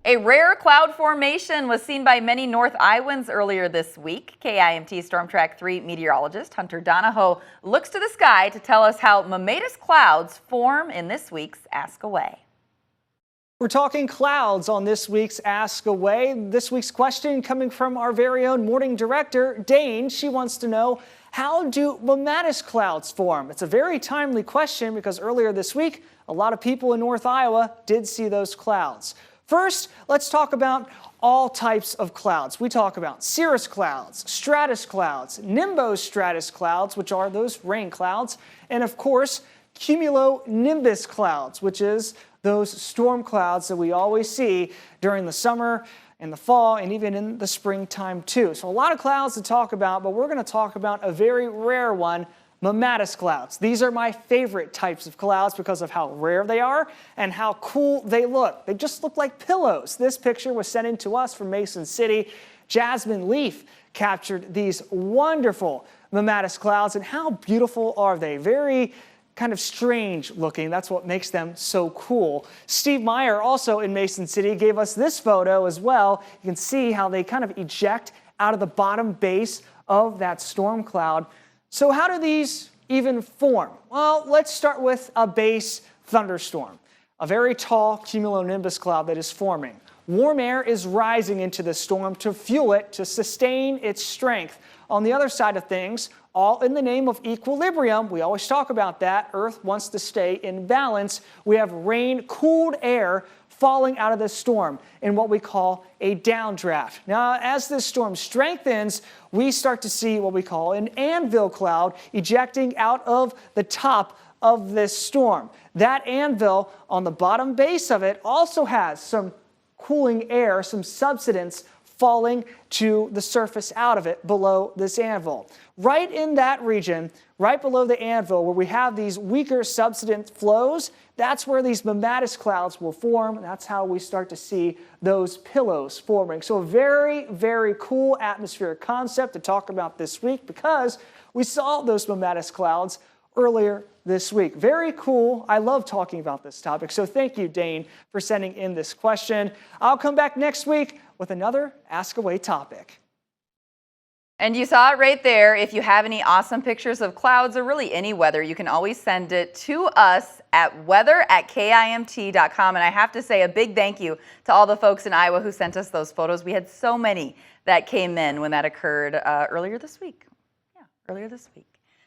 A rare cloud formation was seen by many North Iowans earlier this week. KIMT StormTrack 3 meteorologist Hunter Donahoe looks to the sky to tell us how mammatus clouds form in this week's Ask Away. We're talking clouds on this week's Ask Away. This week's question coming from our very own morning director, Dane. She wants to know, how do mammatus clouds form? It's a very timely question because earlier this week, a lot of people in North Iowa did see those clouds. First, let's talk about all types of clouds. We talk about cirrus clouds, stratus clouds, nimbostratus clouds, which are those rain clouds, and of course, cumulonimbus clouds, which is those storm clouds that we always see during the summer and the fall and even in the springtime too. So a lot of clouds to talk about, but we're going to talk about a very rare one, mammatus clouds. These are my favorite types of clouds because of how rare they are and how cool they look. They just look like pillows. This picture was sent in to us from Mason City. Jasmine Leaf captured these wonderful mammatus clouds, and how beautiful are they? Very kind of strange looking. That's what makes them so cool. Steve Meyer, also in Mason City, gave us this photo as well. You can see how they kind of eject out of the bottom base of that storm cloud. So how do these even form? Well, let's start with a base thunderstorm, a very tall cumulonimbus cloud that is forming. Warm air is rising into the storm to fuel it, to sustain its strength. On the other side of things, all in the name of equilibrium, we always talk about that. Earth wants to stay in balance. We have rain-cooled air falling out of the storm in what we call a downdraft. Now, as this storm strengthens, we start to see what we call an anvil cloud ejecting out of the top of this storm. That anvil on the bottom base of it also has some cooling air, some subsidence falling to the surface out of it below this anvil. Right in that region, right below the anvil, where we have these weaker subsidence flows, that's where these mammatus clouds will form. That's how we start to see those pillows forming. So a very, very cool atmospheric concept to talk about this week because we saw those mammatus clouds earlier this week. Very cool. I love talking about this topic. So thank you, Dane, for sending in this question. I'll come back next week with another Ask Away topic. And you saw it right there. If you have any awesome pictures of clouds or really any weather, you can always send it to us at weather@kimt.com. And I have to say a big thank you to all the folks in Iowa who sent us those photos. We had so many that came in when that occurred earlier this week.